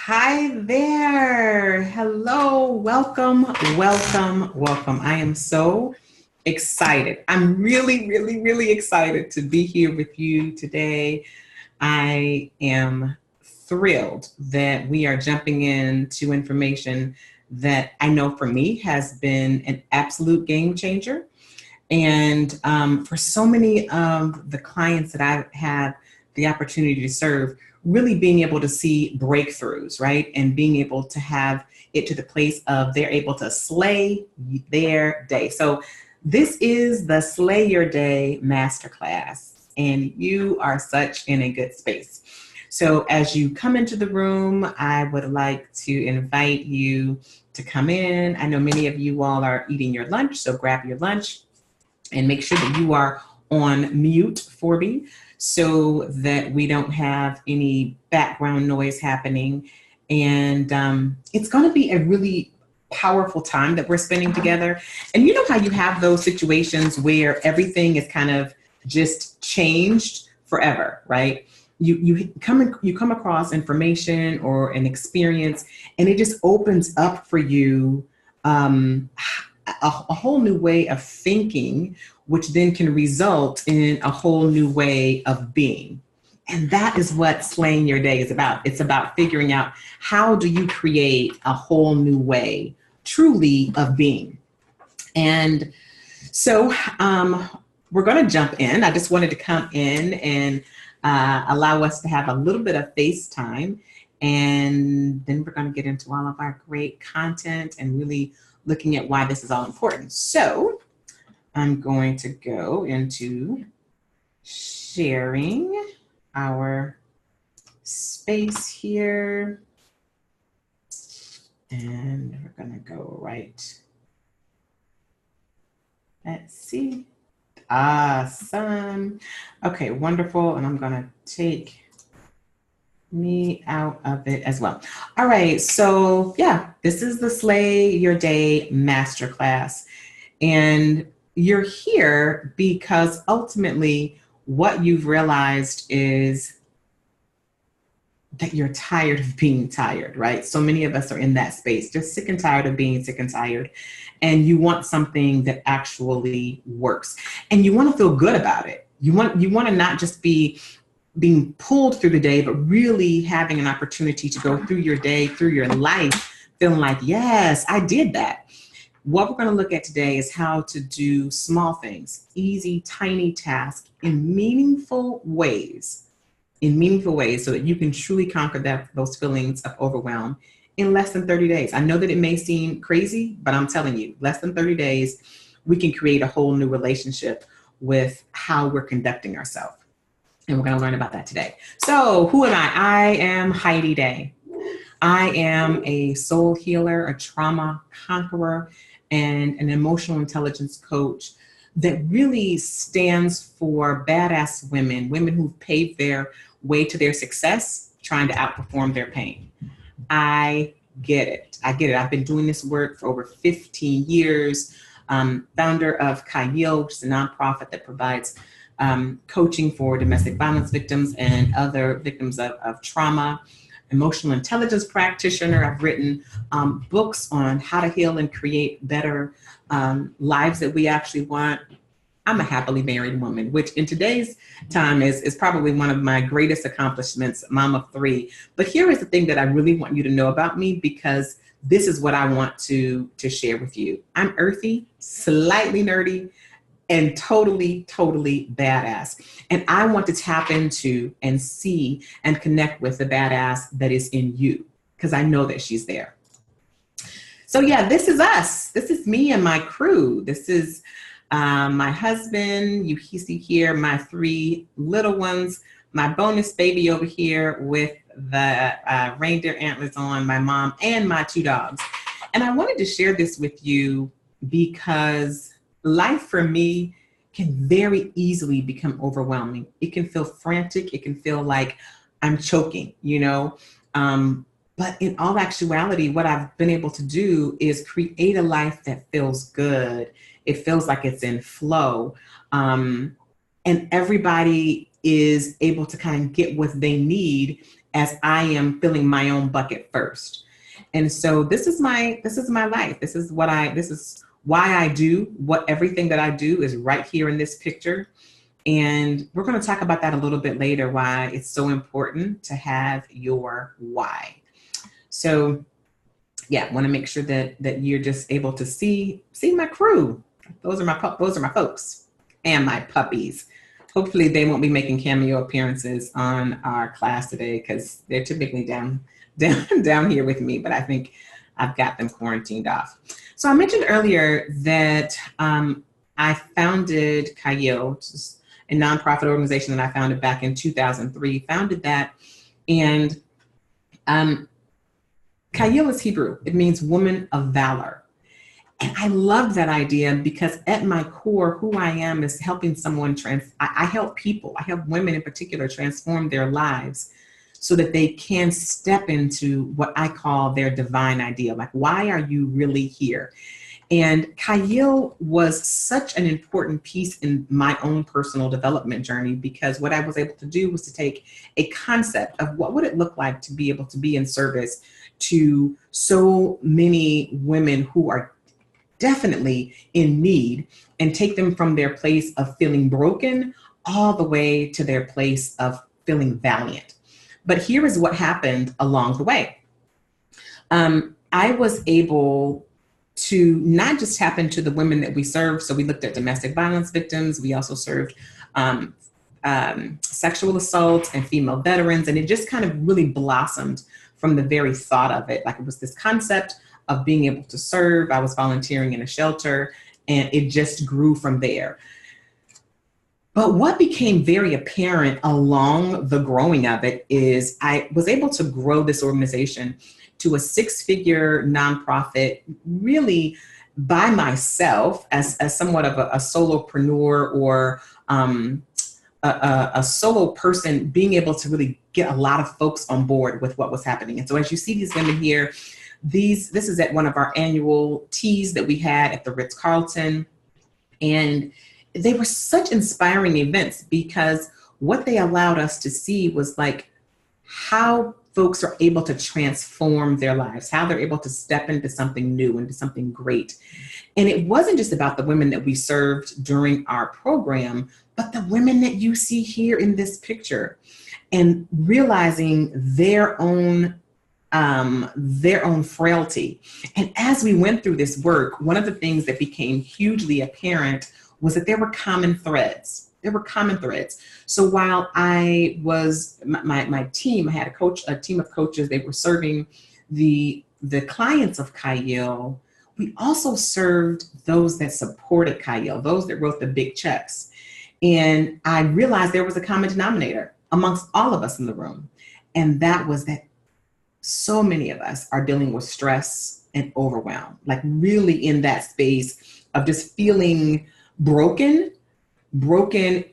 Hi there. Hello. Welcome, welcome, welcome. I am so excited. I'm really excited to be here with you today. I am thrilled that we are jumping into information that I know for me has been an absolute game changer. And for so many of the clients that I've had the opportunity to serve, really being able to see breakthroughs, right? And being able to have it to the place of they're able to slay their day. So this is the Slay Your Day Masterclass, and you are such in a good space. So as you come into the room, I would like to invite you to come in. I know many of you all are eating your lunch, so grab your lunch and make sure that you are on mute for me so that we don't have any background noise happening. And it's going to be a really powerful time that we're spending together. And you know how you have those situations where everything is kind of just changed forever, right? You come across information or an experience, and it just opens up for you a whole new way of thinking, which then can result in a whole new way of being. And that is what slaying your day is about. It's about figuring out how do you create a whole new way truly of being. And so we're going to jump in. I just wanted to come in and allow us to have a little bit of FaceTime. And then we're going to get into all of our great content and really looking at why this is all important. So I'm going to go into sharing our space here. And we're going to go right. Let's see. Awesome. Okay, wonderful. And I'm going to take me out of it as well. All right. So yeah, this is the Slay Your Day Masterclass. And you're here because ultimately what you've realized is that you're tired of being tired, right? So many of us are in that space, just sick and tired of being sick and tired. And you want something that actually works. And you want to feel good about it. You want to not just be being pulled through the day, but really having an opportunity to go through your day, through your life, feeling like, yes, I did that. What we're going to look at today is how to do small things, easy, tiny tasks in meaningful ways, so that you can truly conquer those feelings of overwhelm in less than 30 days. I know that it may seem crazy, but I'm telling you, less than 30 days, we can create a whole new relationship with how we're conducting ourselves. And we're going to learn about that today. So who am I? I am Heidi Day. I am a soul healer, a trauma conqueror, and an emotional intelligence coach that really stands for badass women who've paved their way to their success, trying to outperform their pain. I get it. I've been doing this work for over 15 years. Founder of Kyle, which is a nonprofit that provides coaching for domestic violence victims and other victims of trauma, emotional intelligence practitioner. I've written books on how to heal and create better lives that we actually want. I'm a happily married woman, which in today's time is probably one of my greatest accomplishments, mom of 3. But here is the thing that I really want you to know about me, because this is what I want to share with you. I'm earthy, slightly nerdy, and totally badass. And I want to tap into and see and connect with the badass that is in you, because I know that she's there. So yeah, this is us. This is me and my crew. This is my husband. You see here my 3 little ones, my bonus baby over here with the reindeer antlers on, my mom, and my 2 dogs. And I wanted to share this with you because life for me can very easily become overwhelming. It can feel frantic. It can feel like I'm choking, but in all actuality, what I've been able to do is create a life that feels good. It feels like it's in flow. And everybody is able to kind of get what they need as I am filling my own bucket first. And so this is my life. This is why I do what everything that I do is right here in this picture. And we're going to talk about that a little bit later, why it's so important to have your why. So yeah, want to make sure that you're just able to see my crew. Those are my folks and my puppies. Hopefully they won't be making cameo appearances on our class today because they're typically down here with me, but I think I've got them quarantined off. So I mentioned earlier that I founded Kayil, which is a nonprofit organization that I founded back in 2003. Founded that, and Kayil is Hebrew. It means woman of valor. And I love that idea because at my core, who I am is helping someone I help people. I help women in particular transform their lives so that they can step into what I call their divine ideal. Like, why are you really here? And Kayil was such an important piece in my own personal development journey, because what I was able to do was to take a concept of what would it look like to be able to be in service to so many women who are definitely in need, and take them from their place of feeling broken all the way to their place of feeling valiant. But here is what happened along the way. I was able to not just tap into the women that we served. So we looked at domestic violence victims. We also served sexual assault and female veterans. And it just kind of really blossomed from the very thought of it. Like, it was this concept of being able to serve. I was volunteering in a shelter, and it just grew from there. But what became very apparent along the growing of it is I was able to grow this organization to a 6-figure nonprofit, really by myself as somewhat of a solopreneur, or a solo person, being able to really get a lot of folks on board with what was happening. And so as you see these women here, this is at one of our annual teas that we had at the Ritz-Carlton. And they were such inspiring events, because what they allowed us to see was like how folks are able to transform their lives, how they're able to step into something new, into something great. And it wasn't just about the women that we served during our program, but the women that you see here in this picture, and realizing their own frailty. And as we went through this work, one of the things that became hugely apparent was that there were common threads. So while I was, my team, I had a team of coaches, they were serving the clients of Kayil. We also served those that supported Kayil, those that wrote the big checks. And I realized there was a common denominator amongst all of us in the room. And that was that so many of us are dealing with stress and overwhelm, like really in that space of just feeling broken.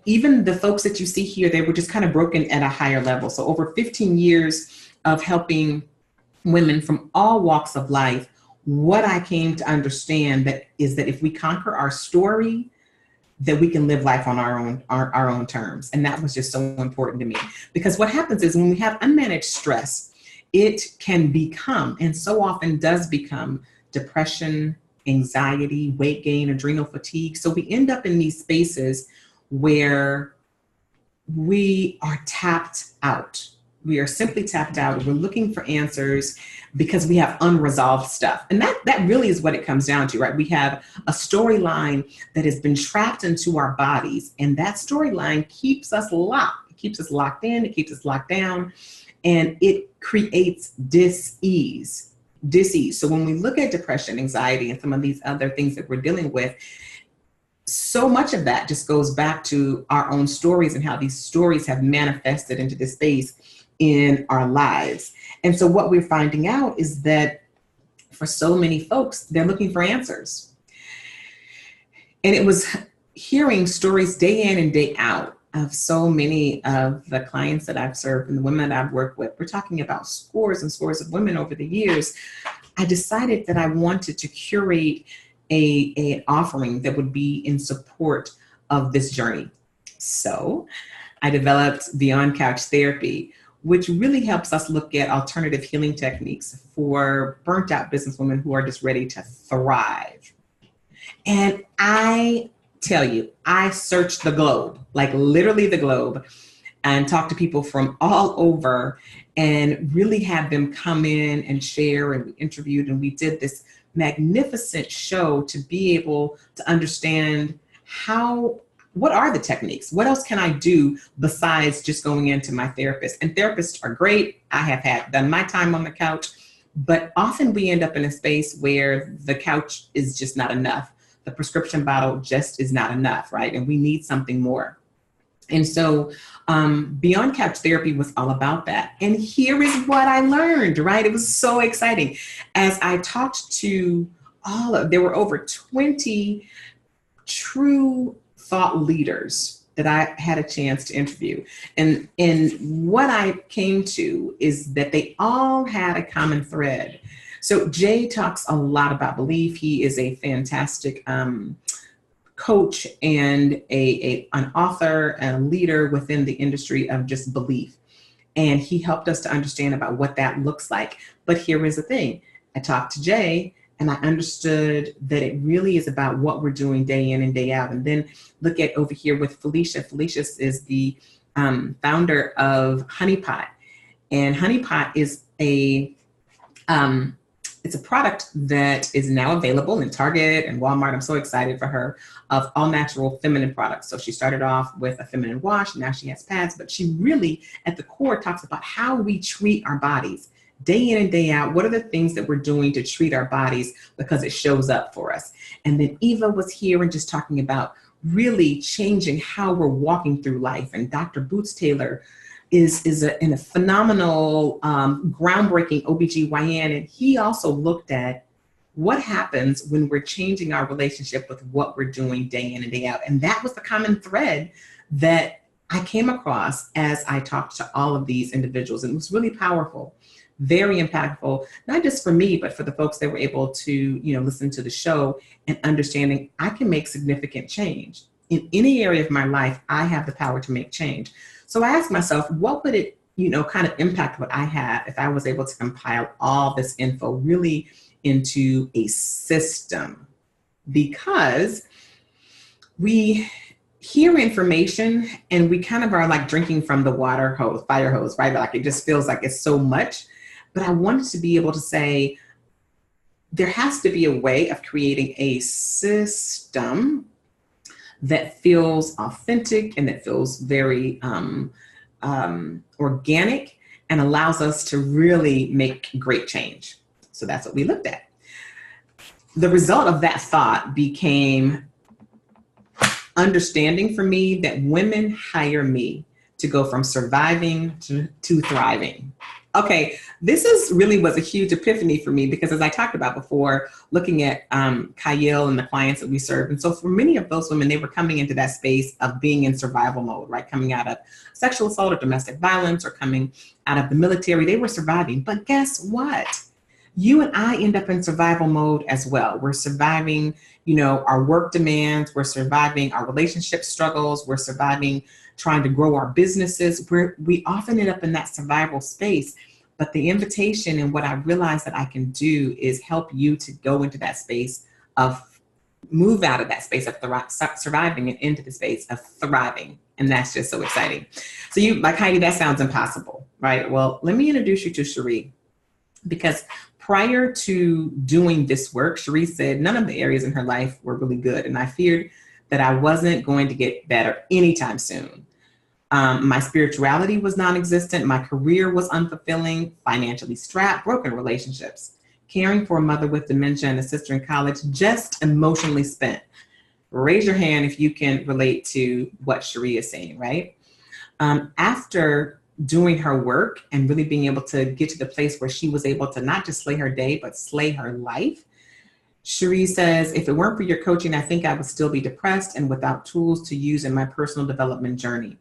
Even the folks that you see here, they were just kind of broken at a higher level. So over 15 years of helping women from all walks of life, what I came to understand is that if we conquer our story, that we can live life on our own terms. And that was just so important to me, because what happens is when we have unmanaged stress, it can become, and so often does become, depression, anxiety, weight gain, adrenal fatigue. So we end up in these spaces where we are tapped out. We are simply tapped out. We're looking for answers because we have unresolved stuff. And that really is what it comes down to, right? We have a storyline that has been trapped into our bodies, and that storyline keeps us locked. It keeps us locked in, it keeps us locked down, and it creates dis-ease. So when we look at depression, anxiety, and some of these other things that we're dealing with, so much of that just goes back to our own stories and how these stories have manifested into this space in our lives. And so what we're finding out is that for so many folks, they're looking for answers. And it was hearing stories day in and day out of so many of the clients that I've served and the women that I've worked with. We're talking about scores and scores of women over the years. I decided that I wanted to curate an offering that would be in support of this journey. So I developed Beyond Couch Therapy, which really helps us look at alternative healing techniques for burnt out businesswomen who are just ready to thrive. And I tell you, I searched the globe, like literally the globe, and talked to people from all over and really had them come in and share, and we interviewed and we did this magnificent show to be able to understand what are the techniques? What else can I do besides just going into my therapist? And therapists are great. I have done my time on the couch, but often we end up in a space where the couch is just not enough. The prescription bottle just is not enough, right? And we need something more. And so Beyond Couch Therapy was all about that. And here is what I learned, right? It was so exciting. As I talked to there were over 20 true thought leaders that I had a chance to interview. And what I came to is that they all had a common thread. So Jay talks a lot about belief. He is a fantastic coach and an author and a leader within the industry of just belief. And he helped us to understand about what that looks like. But here is the thing. I talked to Jay and I understood that it really is about what we're doing day in and day out. And then look at over here with Felicia. Felicia is the founder of Honeypot. And Honeypot is it's a product that is now available in Target and Walmart. I'm so excited for her, of all natural feminine products. So she started off with a feminine wash, now she has pads, but she really at the core talks about how we treat our bodies day in and day out. What are the things that we're doing to treat our bodies because it shows up for us? And then Eva was here and just talking about really changing how we're walking through life. And Dr. Boots Taylor is a phenomenal, groundbreaking OBGYN. And he also looked at what happens when we're changing our relationship with what we're doing day in and day out. And that was the common thread that I came across as I talked to all of these individuals. And it was really powerful, very impactful, not just for me, but for the folks that were able to, listen to the show and understanding I can make significant change. In any area of my life, I have the power to make change. So I asked myself, what would it, kind of impact what I had if I was able to compile all this info really into a system? Because we hear information and we kind of are like drinking from the fire hose, right? Like it just feels like it's so much. But I wanted to be able to say, there has to be a way of creating a system that feels authentic and that feels very organic and allows us to really make great change. So that's what we looked at. The result of that thought became understanding for me that women hire me to go from surviving to thriving. Okay, this was a huge epiphany for me because as I talked about before, looking at Kyle and the clients that we serve. And so for many of those women, they were coming into that space of being in survival mode, right? Coming out of sexual assault or domestic violence or coming out of the military, they were surviving. But guess what? You and I end up in survival mode as well. We're surviving, our work demands. We're surviving our relationship struggles. We're surviving trying to grow our businesses. We often end up in that survival space. But the invitation and what I realized that I can do is help you to go into that space of move out of that space of surviving and into the space of thriving. And that's just so exciting. So you like, Heidi, that sounds impossible, right? Well, let me introduce you to Cherie, because prior to doing this work, Cherie said none of the areas in her life were really good. And I feared that I wasn't going to get better anytime soon. My spirituality was non-existent. My career was unfulfilling, financially strapped, broken relationships, caring for a mother with dementia and a sister in college, just emotionally spent. Raise your hand if you can relate to what Cherie is saying, right? After doing her work and really being able to get to the place where she was able to not just slay her day, but slay her life, Cherie says, if it weren't for your coaching, I think I would still be depressed and without tools to use in my personal development journey.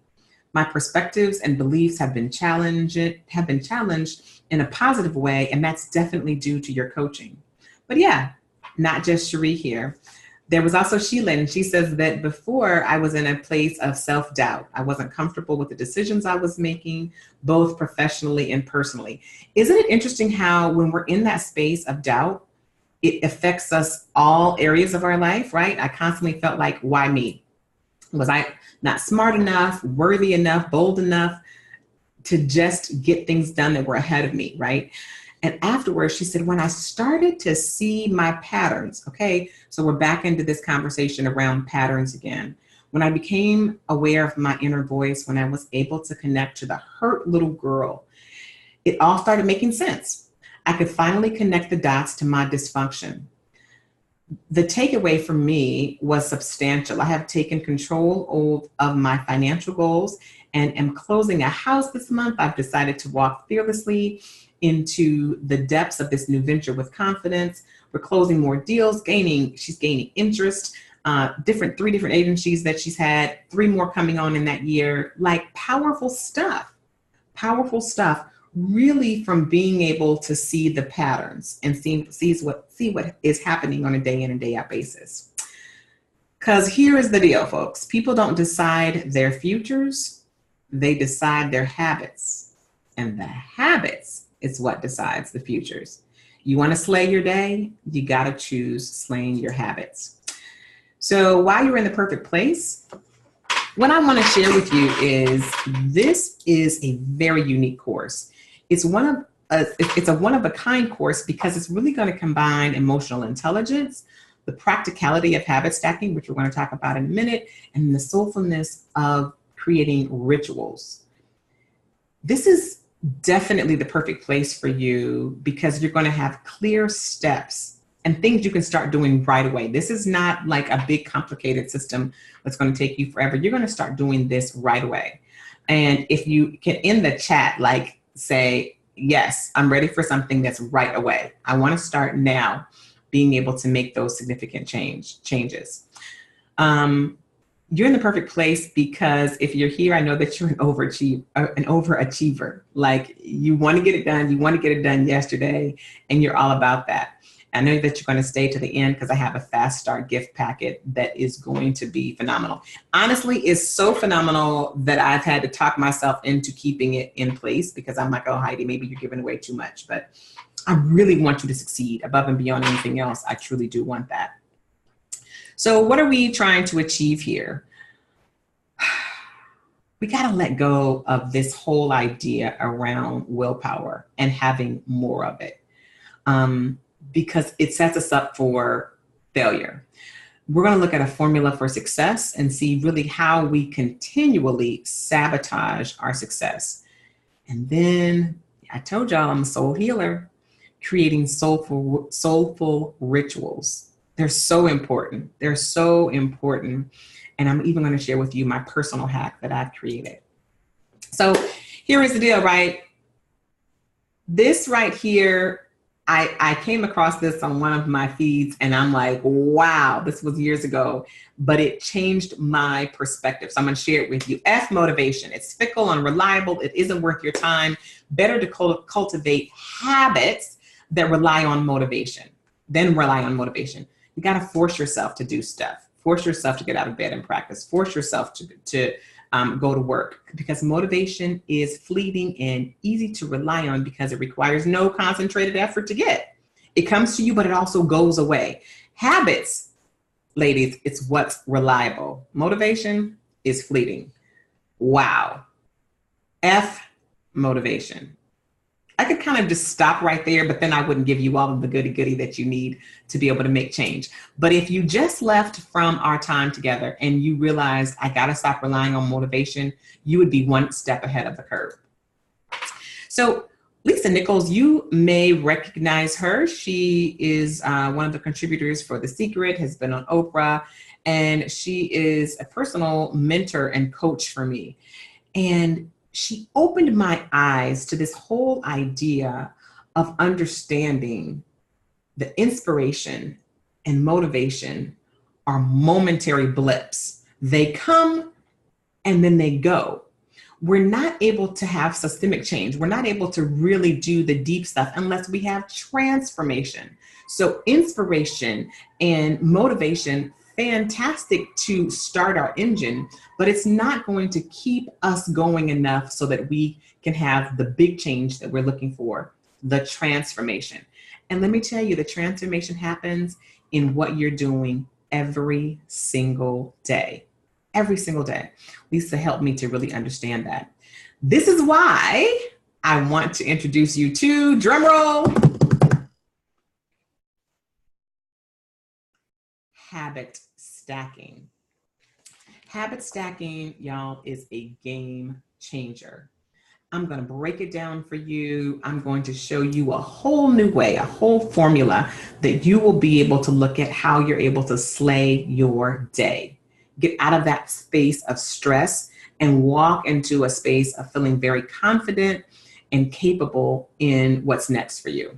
My perspectives and beliefs have been challenged in a positive way, and that's definitely due to your coaching. But yeah, not just Cherie here. There was also Sheila, and she says that before I was in a place of self-doubt. I wasn't comfortable with the decisions I was making, both professionally and personally. Isn't it interesting how when we're in that space of doubt, it affects us all areas of our life, right? I constantly felt like, why me? Was I not smart enough, worthy enough, bold enough to just get things done that were ahead of me, right? And afterwards, she said, when I started to see my patterns, okay, so we're back into this conversation around patterns again. When I became aware of my inner voice, when I was able to connect to the hurt little girl, it all started making sense. I could finally connect the dots to my dysfunction. The takeaway for me was substantial. I have taken control of my financial goals and am closing a house this month. I've decided to walk fearlessly into the depths of this new venture with confidence. We're closing more deals, she's gaining interest, three different agencies that she's had, 3 more coming on in that year, like powerful stuff, really from being able to see the patterns and see what is happening on a day in and day out basis. Because here is the deal, folks. People don't decide their futures, they decide their habits. And the habits is what decides the futures. You want to slay your day, you got to choose slaying your habits. So while you're in the perfect place, what I want to share with you is this is a very unique course. It's a one-of-a-kind course because it's really going to combine emotional intelligence, the practicality of habit stacking, which we're going to talk about in a minute, and the soulfulness of creating rituals. This is definitely the perfect place for you because you're going to have clear steps and things you can start doing right away. This is not like a big complicated system that's going to take you forever. You're going to start doing this right away. And if you can in the chat, like say, yes, I'm ready for something that's right away. I want to start now being able to make those significant changes. You're in the perfect place because if you're here, I know that you're an overachiever. Like you want to get it done yesterday, and you're all about that. I know that you're going to stay to the end because I have a fast start gift packet that is going to be phenomenal. Honestly, it's so phenomenal that I've had to talk myself into keeping it in place because I'm like, oh, Heidi, maybe you're giving away too much, but I really want you to succeed above and beyond anything else. I truly do want that. So what are we trying to achieve here? We got to let go of this whole idea around willpower and having more of it because it sets us up for failure. We're going to look at a formula for success and see really how we continually sabotage our success. And then I told y'all I'm a soul healer, creating soulful rituals. They're so important. They're so important. And I'm even going to share with you my personal hack that I've created. So here is the deal, right? This right here, I came across this on one of my feeds and I'm like, wow, this was years ago, but it changed my perspective. So I'm going to share it with you. F, motivation. It's fickle, unreliable. It isn't worth your time. Better to cultivate habits that rely on motivation than rely on motivation. You got to force yourself to do stuff. Force yourself to get out of bed and practice. Force yourself to go to work because motivation is fleeting and easy to rely on because it requires no concentrated effort to get. It comes to you, but it also goes away. Habits, ladies, it's what's reliable. Motivation is fleeting. Wow. F, motivation. I could kind of just stop right there, but then I wouldn't give you all of the goody that you need to be able to make change. But if you just left from our time together and you realized I got to stop relying on motivation, you would be one step ahead of the curve. So Lisa Nichols, you may recognize her. She is one of the contributors for The Secret, has been on Oprah, and she is a personal mentor and coach for me. And she opened my eyes to this whole idea of understanding the inspiration and motivation are momentary blips. They come and then they go. We're not able to have systemic change. We're not able to really do the deep stuff unless we have transformation. So inspiration and motivation fantastic to start our engine, but it's not going to keep us going enough so that we can have the big change that we're looking for, the transformation. And let me tell you, the transformation happens in what you're doing every single day. Every single day. Lisa helped me to really understand that. This is why I want to introduce you to, drum roll, habit stacking. Habit stacking, y'all, is a game changer. I'm going to break it down for you. I'm going to show you a whole new way, a whole formula that you will be able to look at how you're able to slay your day. Get out of that space of stress and walk into a space of feeling very confident and capable in what's next for you.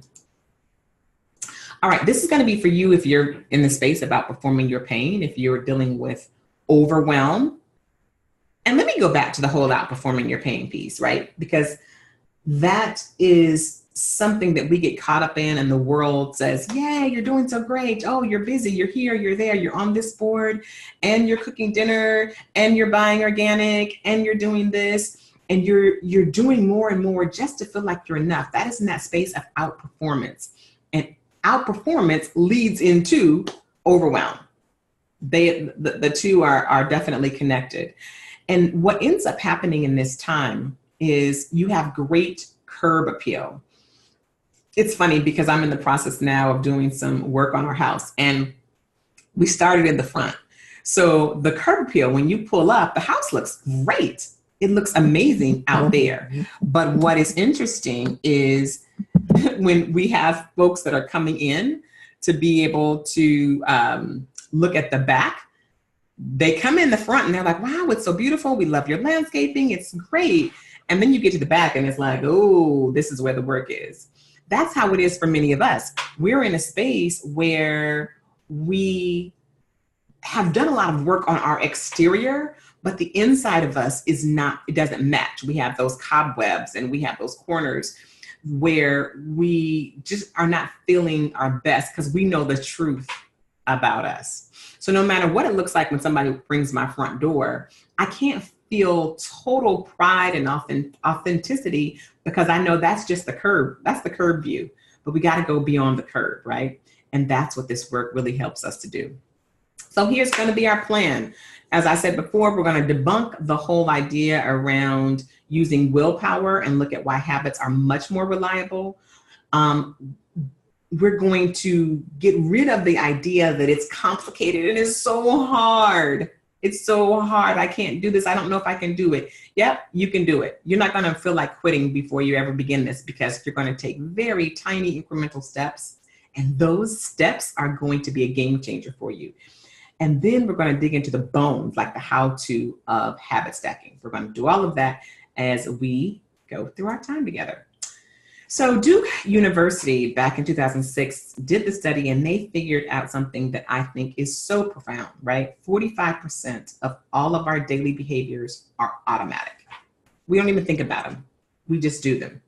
All right, this is going to be for you if you're in the space about performing your pain, if you're dealing with overwhelm. And let me go back to the whole outperforming your pain piece, right? Because that is something that we get caught up in, and the world says, yeah, you're doing so great. Oh, you're busy. You're here, you're there, you're on this board, and you're cooking dinner, and you're buying organic, and you're doing this, and you're doing more and more just to feel like you're enough. That is in that space of outperformance. And outperformance leads into overwhelm. The two are definitely connected. And what ends up happening in this time is you have great curb appeal. It's funny because I'm in the process now of doing some work on our house, and we started in the front. So the curb appeal, when you pull up, the house looks great. It looks amazing out there. But what is interesting is when we have folks that are coming in to be able to look at the back, they come in the front and they're like, wow, it's so beautiful. We love your landscaping. It's great. And then you get to the back and it's like, oh, this is where the work is. That's how it is for many of us. We're in a space where we have done a lot of work on our exterior, but the inside of us is not, it doesn't match. We have those cobwebs and we have those corners where we just are not feeling our best because we know the truth about us. So no matter what it looks like when somebody brings my front door, I can't feel total pride and authenticity because I know that's just the curb. That's the curb view, but we got to go beyond the curb, right? And that's what this work really helps us to do. So here's going to be our plan. As I said before, we're going to debunk the whole idea around using willpower and look at why habits are much more reliable. We're going to get rid of the idea that it's complicated and it's so hard. It's so hard. I can't do this. I don't know if I can do it. Yep, you can do it. You're not going to feel like quitting before you ever begin this because you're going to take very tiny incremental steps. And those steps are going to be a game changer for you. And then we're going to dig into the bones, like the how-to of habit stacking. We're going to do all of that as we go through our time together. So Duke University back in 2006 did the study, and they figured out something that I think is so profound, right? 45% of all of our daily behaviors are automatic. We don't even think about them. We just do them.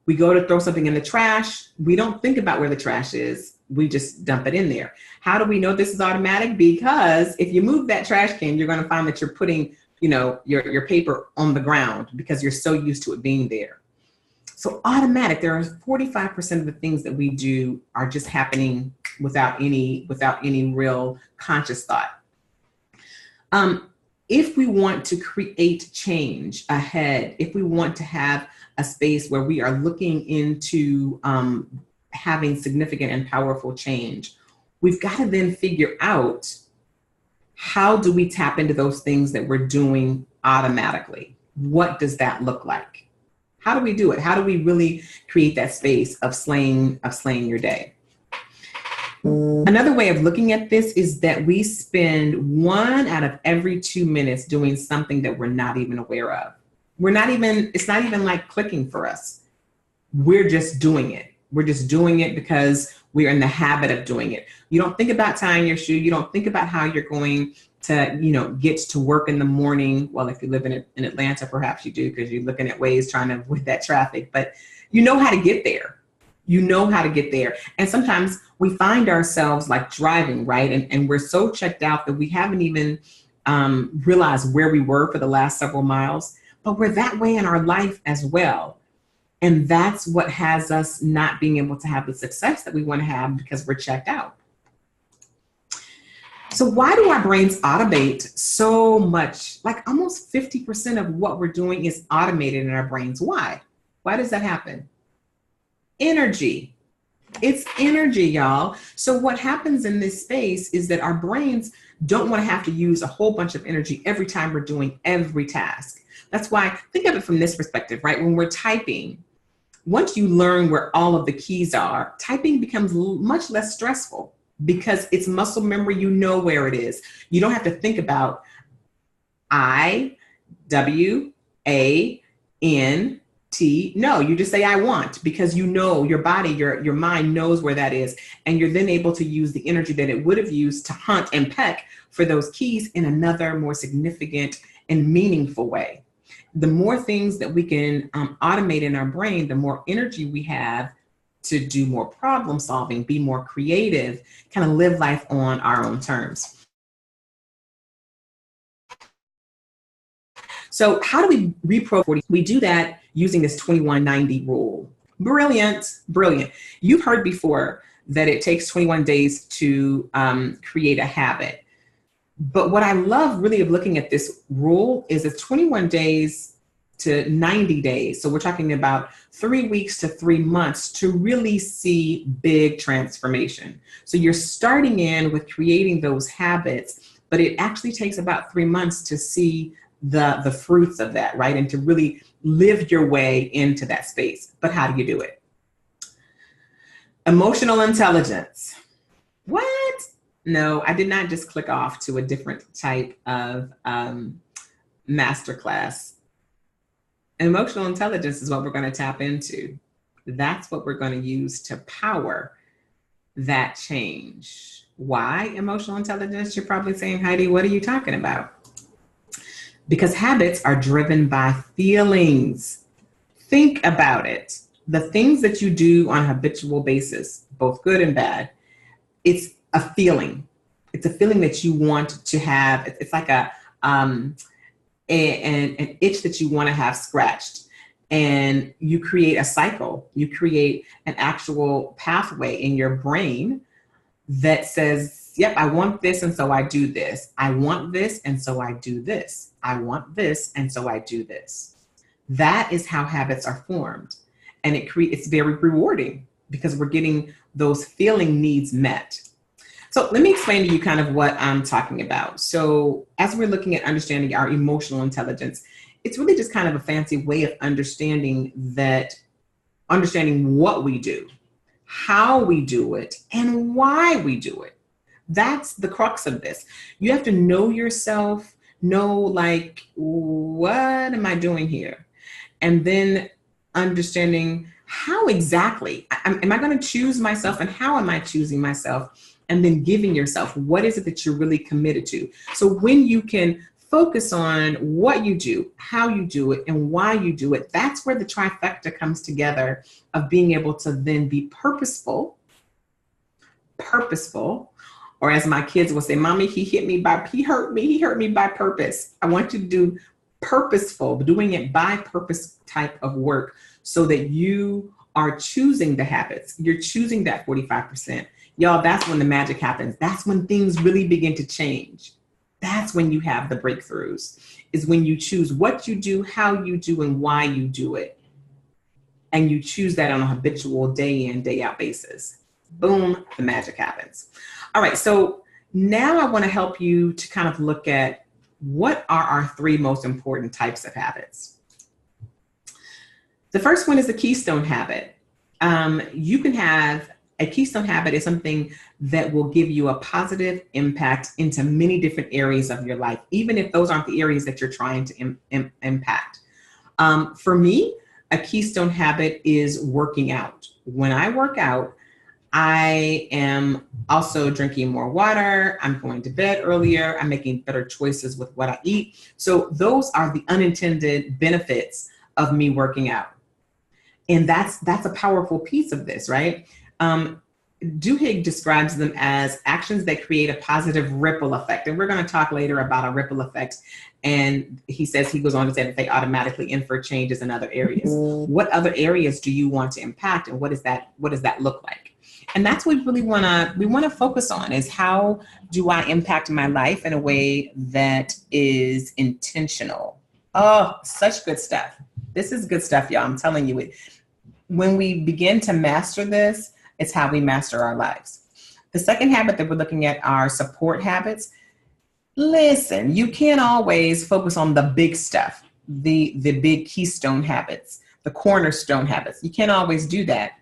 We go to throw something in the trash. We don't think about where the trash is. We just dump it in there. How do we know this is automatic? Because if you move that trash can, you're going to find that you're putting, your paper on the ground because you're so used to it being there. So automatic, there are 45% of the things that we do are just happening without any real conscious thought. If we want to create change ahead, if we want to have a space where we are looking into having significant and powerful change, we've got to then figure out how do we tap into those things that we're doing automatically? What does that look like? How do we do it? How do we really create that space of slaying your day? Another way of looking at this is that we spend 1 out of every 2 minutes doing something that we're not even aware of. It's not even like clicking for us. We're just doing it. We're just doing it because we're in the habit of doing it. You don't think about tying your shoe. You don't think about how you're going to, get to work in the morning. Well, if you live in Atlanta, perhaps you do because you're looking at ways trying to avoid that traffic, but you know how to get there. You know how to get there. And sometimes we find ourselves like driving, right? And we're so checked out that we haven't even realized where we were for the last several miles, but we're that way in our life as well. And that's what has us not being able to have the success that we want to have because we're checked out. So why do our brains automate so much? Like almost 50% of what we're doing is automated in our brains. Why? Why does that happen? Energy. It's energy, y'all. So what happens in this space is that our brains don't want to have to use a whole bunch of energy every time we're doing every task. That's why, think of it from this perspective, right? When we're typing, once you learn where all of the keys are, typing becomes much less stressful because it's muscle memory. You know where it is. You don't have to think about I, W, A, N, T. No, you just say I want, because you know your body, your mind knows where that is. And you're then able to use the energy that it would have used to hunt and peck for those keys in another more significant and meaningful way. The more things that we can automate in our brain, the more energy we have to do more problem solving, be more creative, kind of live life on our own terms. So how do we reprogram? We do that using this 2190 rule. Brilliant, brilliant. You've heard before that it takes 21 days to create a habit. But what I love really of looking at this rule is it's 21 days to 90 days. So we're talking about 3 weeks to 3 months to really see big transformation. So you're starting in with creating those habits, but it actually takes about 3 months to see the fruits of that, right? And to really live your way into that space. But how do you do it? Emotional intelligence. What? No, I did not just click off to a different type of masterclass. Emotional intelligence is what we're going to tap into. That's what we're going to use to power that change. Why emotional intelligence? You're probably saying, Heidi, what are you talking about? Because habits are driven by feelings. Think about it. The things that you do on a habitual basis, both good and bad, it's a feeling. It's a feeling that you want to have. It's like an itch that you want to have scratched. And you create a cycle. You create an actual pathway in your brain that says, yep, I want this, and so I do this. I want this, and so I do this. I want this, and so I do this. That is how habits are formed. And it's very rewarding because we're getting those feeling needs met. So let me explain to you kind of what I'm talking about. So as we're looking at understanding our emotional intelligence, it's really just kind of a fancy way of understanding what we do, how we do it, and why we do it. That's the crux of this. You have to know yourself, know like, what am I doing here? And then understanding how exactly, am I going to choose myself, and how am I choosing myself? And then giving yourself, what is it that you're really committed to? So when you can focus on what you do, how you do it, and why you do it, that's where the trifecta comes together of being able to then be purposeful, or as my kids will say, Mommy, he hurt me by purpose. I want you to do purposeful, doing it by purpose type of work so that you are choosing the habits. You're choosing that 45%. Y'all, that's when the magic happens. That's when things really begin to change. That's when you have the breakthroughs, is when you choose what you do, how you do, and why you do it. And you choose that on a habitual day in, day out basis. Boom, the magic happens. All right, so now I want to help you to kind of look at what are our 3 most important types of habits. The first one is the keystone habit. You can have a keystone habit is something that will give you a positive impact into many different areas of your life, even if those aren't the areas that you're trying to impact. For me, a keystone habit is working out. When I work out, I am also drinking more water. I'm going to bed earlier. I'm making better choices with what I eat. So those are the unintended benefits of me working out. And that's a powerful piece of this, right? Duhigg describes them as actions that create a positive ripple effect. And we're going to talk later about a ripple effect. And he goes on to say that they automatically infer changes in other areas. What other areas do you want to impact? And what does that look like? And that's what we really want to focus on, is how do I impact my life in a way that is intentional? Oh, such good stuff. This is good stuff, y'all. I'm telling you it. When we begin to master this, it's how we master our lives. The second habit that we're looking at are support habits. Listen, you can't always focus on the big stuff, the big keystone habits, the cornerstone habits. You can't always do that.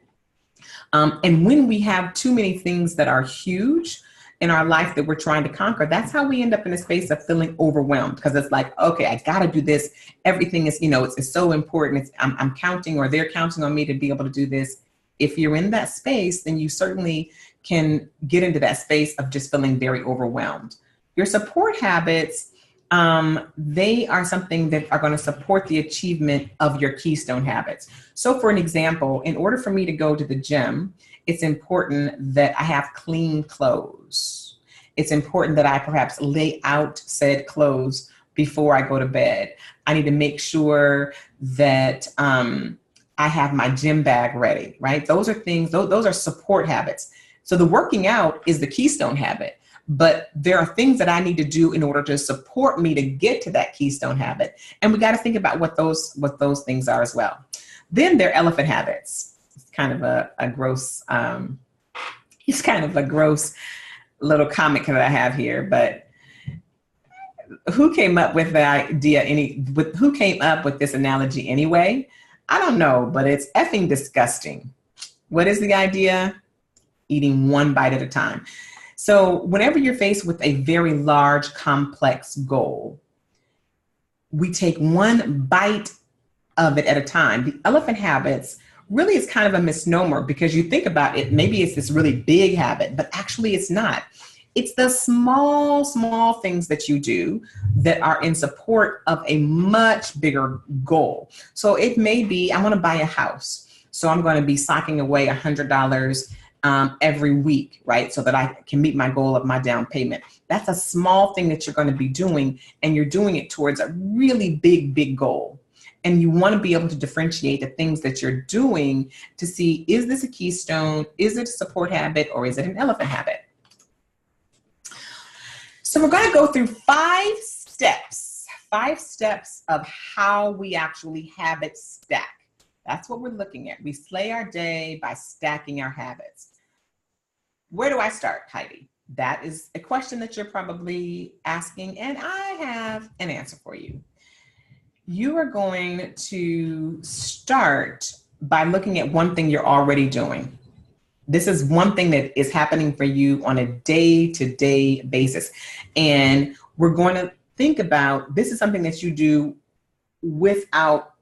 And when we have too many things that are huge in our life that we're trying to conquer, that's how we end up in a space of feeling overwhelmed, because it's like, okay, I got to do this. Everything is, it's so important. I'm counting, or they're counting on me to be able to do this. If you're in that space, then you certainly can get into that space of just feeling very overwhelmed. Your support habits, they are something that are going to support the achievement of your keystone habits. So for an example, in order for me to go to the gym, it's important that I have clean clothes. It's important that I perhaps lay out said clothes before I go to bed. I need to make sure that I have my gym bag ready, right? Those are things, those are support habits. So the working out is the keystone habit, but there are things that I need to do in order to support me to get to that keystone habit. And we got to think about what those things are as well. Then there are elephant habits. It's kind of a gross, it's kind of a gross little comic that I have here, but who came up with the idea, who came up with this analogy anyway? I don't know, but it's effing disgusting. What is the idea? Eating one bite at a time. So whenever you're faced with a very large, complex goal, we take one bite of it at a time. The elephant habits really is kind of a misnomer, because you think about it, maybe it's this really big habit, but actually it's not. It's the small, small things that you do that are in support of a much bigger goal. So it may be, I want to buy a house. So I'm going to be socking away $100 every week, right? So that I can meet my goal of my down payment. That's a small thing that you're going to be doing, and you're doing it towards a really big, big goal. And you want to be able to differentiate the things that you're doing to see, is this a keystone? Is it a support habit, or is it an elephant habit? So we're going to go through 5 steps of how we actually habit stack. That's what we're looking at. We slay our day by stacking our habits. Where do I start, Heidi? That is a question that you're probably asking, and I have an answer for you. You are going to start by looking at one thing you're already doing. This is one thing that is happening for you on a day-to-day basis. And we're going to think about, this is something that you do without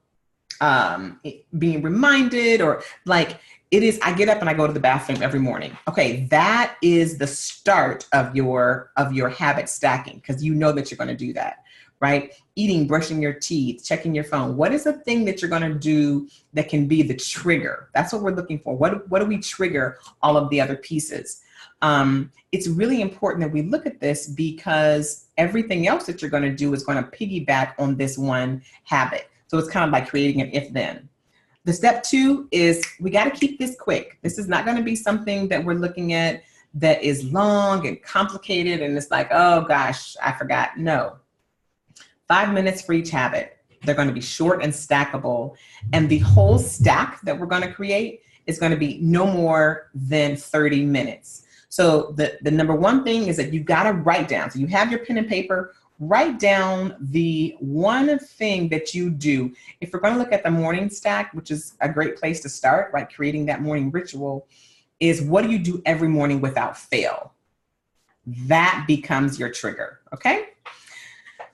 being reminded, or like it is, I get up and I go to the bathroom every morning. Okay, that is the start of your habit stacking, because you know that you're going to do that, right? Eating, brushing your teeth, checking your phone. What is the thing that you're going to do that can be the trigger? That's what we're looking for. What do we trigger all of the other pieces? It's really important that we look at this, because everything else that you're going to do is going to piggyback on this one habit. So it's kind of like creating an if-then. The step 2 is we got to keep this quick. This is not going to be something that we're looking at that is long and complicated and it's like, oh gosh, I forgot. No. 5 minutes for each habit. They're going to be short and stackable. And the whole stack that we're going to create is going to be no more than 30 minutes. So the number one thing is that you got to write down. So you have your pen and paper, write down the one thing that you do. If we're going to look at the morning stack, which is a great place to start, right? Creating that morning ritual is, what do you do every morning without fail? That becomes your trigger, okay?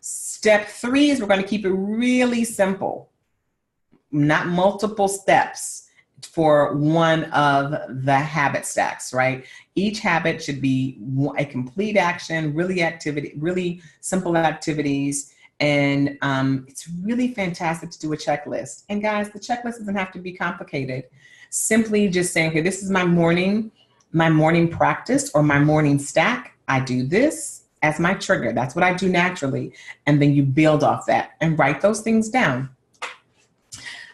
Step 3 is we're going to keep it really simple, not multiple steps for one of the habit stacks, right? Each habit should be a complete action, really simple activities, And it's really fantastic to do a checklist. And guys, the checklist doesn't have to be complicated. Simply just saying, okay, this is my morning practice or my morning stack. I do this as my trigger. That's what I do naturally. And then you build off that and write those things down.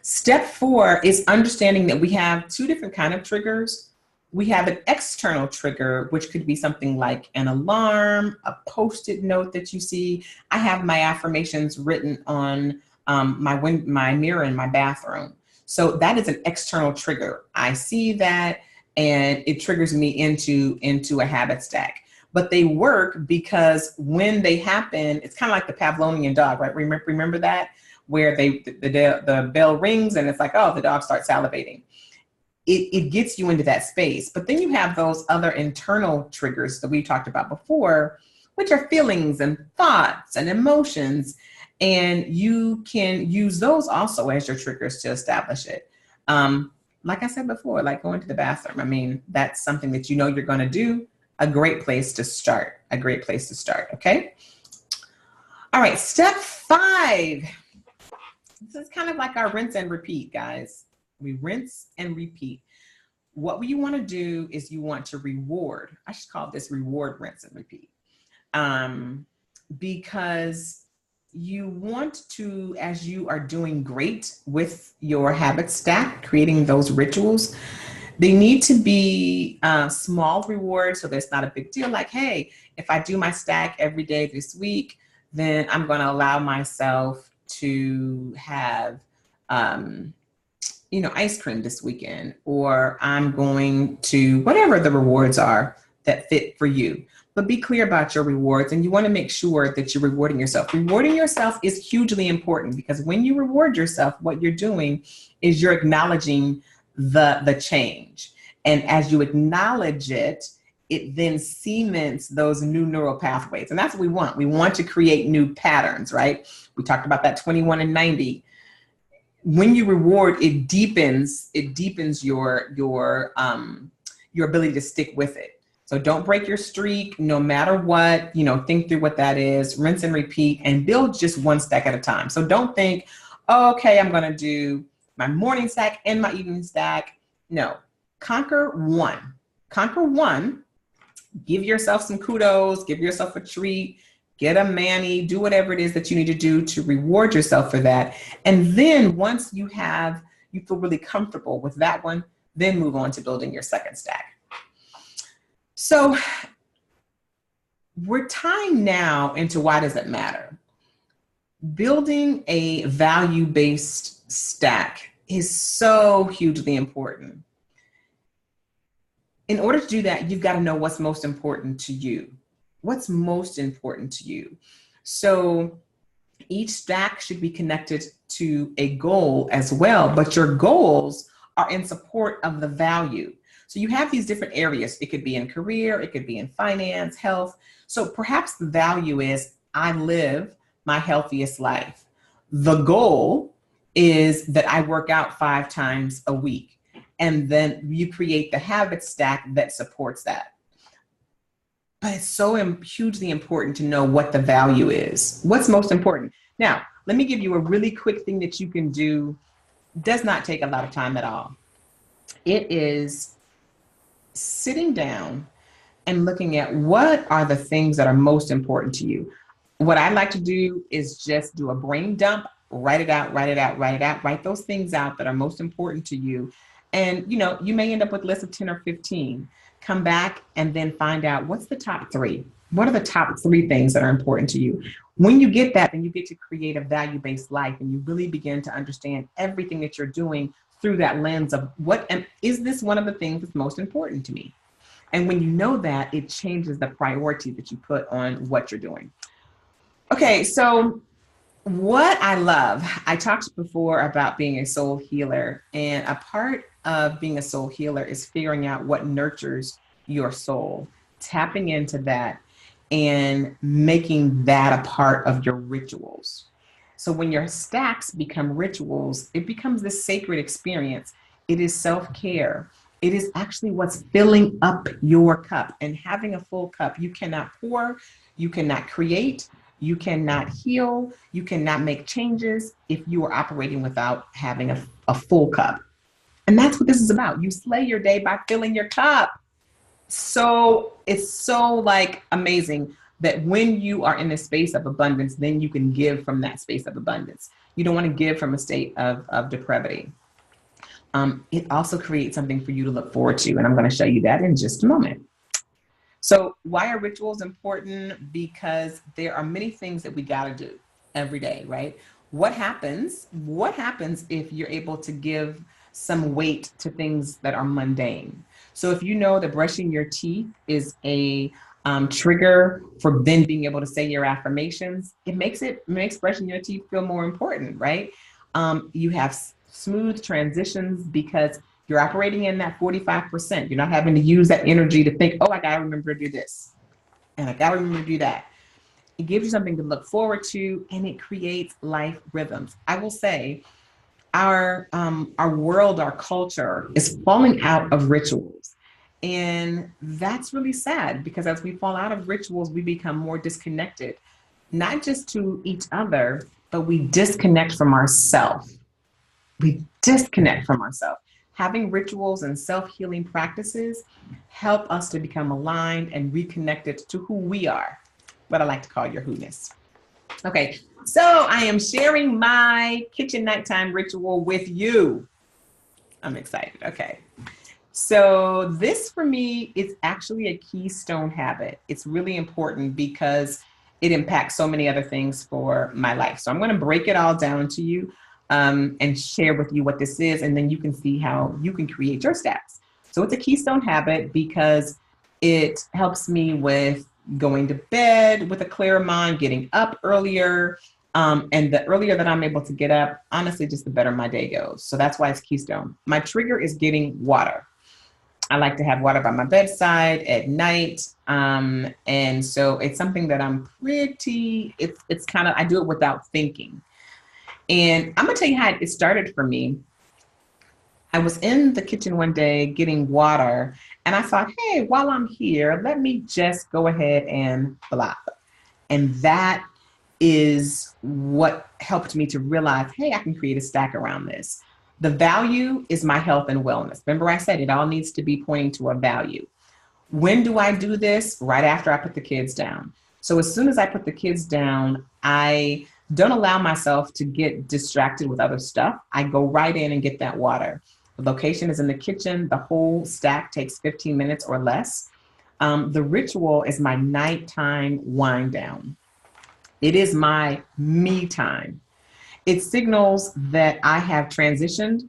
Step 4 is understanding that we have 2 different kind of triggers. We have an external trigger, which could be something like an alarm, a Post-it note that you see. I have my affirmations written on my mirror in my bathroom. So that is an external trigger. I see that and it triggers me into a habit stack. But they work because when they happen, it's kind of like the Pavlovian dog, right? Remember that? Where the bell rings and it's like, oh, the dog starts salivating. It gets you into that space. But then you have those other internal triggers that we talked about before, which are feelings and thoughts and emotions. And you can use those also as your triggers to establish it. Like I said before, like going to the bathroom. I mean, that's something that you know you're going to do. A great place to start. A great place to start. Okay. All right. Step 5. This is kind of like our rinse and repeat, guys. We rinse and repeat. What you want to do is you want to reward. I should call this reward, rinse, and repeat. Because you want to, as you are doing great with your habit stack, creating those rituals, they need to be small rewards. So there's not a big deal. Like, hey, if I do my stack every day this week, then I'm going to allow myself to have ice cream this weekend, or I'm going to, whatever the rewards are that fit for you. But be clear about your rewards, and you want to make sure that you're rewarding yourself. Rewarding yourself is hugely important, because when you reward yourself, what you're doing is you're acknowledging the change. And as you acknowledge it, it then cements those new neural pathways. And that's what we want. We want to create new patterns, right? We talked about that 21 and 90. When you reward, it deepens your ability to stick with it. So don't break your streak, no matter what. Think through what that is, rinse and repeat, and build just one stack at a time. So don't think, oh, okay, I'm going to do my morning stack and my evening stack. No, conquer one. Give yourself some kudos, give yourself a treat, get a mani, do whatever it is that you need to do to reward yourself for that. And then once you feel really comfortable with that one, then move on to building your second stack. So we're tying now into why does it matter? Building a value-based stack is so hugely important. In order to do that, you've got to know what's most important to you. What's most important to you? So each stack should be connected to a goal as well, but your goals are in support of the value. So you have these different areas. It could be in career, it could be in finance, health. So perhaps the value is I live my healthiest life. The goal is that I work out 5 times a week. And then you create the habit stack that supports that. But it's so hugely important to know what the value is. What's most important? Now, let me give you a really quick thing that you can do. Does not take a lot of time at all. It is sitting down and looking at what are the things that are most important to you. What I like to do is just do a brain dump, write it out, write those things out that are most important to you. And, you may end up with a list of 10 or 15. Come back and then find out what's the top 3. What are the top 3 things that are important to you? When you get that, then you get to create a value-based life, and you really begin to understand everything that you're doing through that lens of is this one of the things that's most important to me? And when you know that, it changes the priority that you put on what you're doing. Okay, so what I love, I talked before about being a soul healer, and a part of being a soul healer is figuring out what nurtures your soul, tapping into that and making that a part of your rituals. So when your stacks become rituals, it becomes this sacred experience. It is self-care. It is actually what's filling up your cup. And having a full cup, you cannot pour, you cannot create, You cannot heal. You cannot make changes if you are operating without having a full cup. And that's what this is about. You slay your day by filling your cup. So it's so like amazing that when you are in a space of abundance, then you can give from that space of abundance. You don't want to give from a state of depravity. It also creates something for you to look forward to. And I'm going to show you that in just a moment. So why are rituals important? Because there are many things that we got to do every day, right? What happens if you're able to give some weight to things that are mundane? So if you know that brushing your teeth is a trigger for then being able to say your affirmations, it makes brushing your teeth feel more important, right? You have smooth transitions because you're operating in that 45%. You're not having to use that energy to think, oh, I got to remember to do this and I got to remember to do that. It gives you something to look forward to, and it creates life rhythms. I will say our world, our culture is falling out of rituals. And that's really sad because as we fall out of rituals, we become more disconnected, not just to each other, but we disconnect from ourselves. We disconnect from ourselves. Having rituals and self-healing practices help us to become aligned and reconnected to who we are, what I like to call your who-ness. Okay, so I am sharing my kitchen nighttime ritual with you. I'm excited. Okay. So this for me is actually a keystone habit. It's really important because it impacts so many other things for my life. So I'm going to break it all down to you and share with you what this is, and then you can see how you can create your stacks. So it's a keystone habit because it helps me with going to bed with a clear mind, getting up earlier. And the earlier that I'm able to get up, honestly, just the better my day goes. So that's why it's keystone. My trigger is getting water. I like to have water by my bedside at night. And so it's something that it's kind of, I do it without thinking. And I'm going to tell you how it started for me. I was in the kitchen one day getting water, and I thought, hey, while I'm here, let me just go ahead and blop. And that is what helped me to realize, hey, I can create a stack around this. The value is my health and wellness. Remember I said it all needs to be pointing to a value. When do I do this? Right after I put the kids down. So as soon as I put the kids down, I don't allow myself to get distracted with other stuff. I go right in and get that water. The location is in the kitchen. The whole stack takes 15 minutes or less. The ritual is my nighttime wind down. It is my me time. It signals that I have transitioned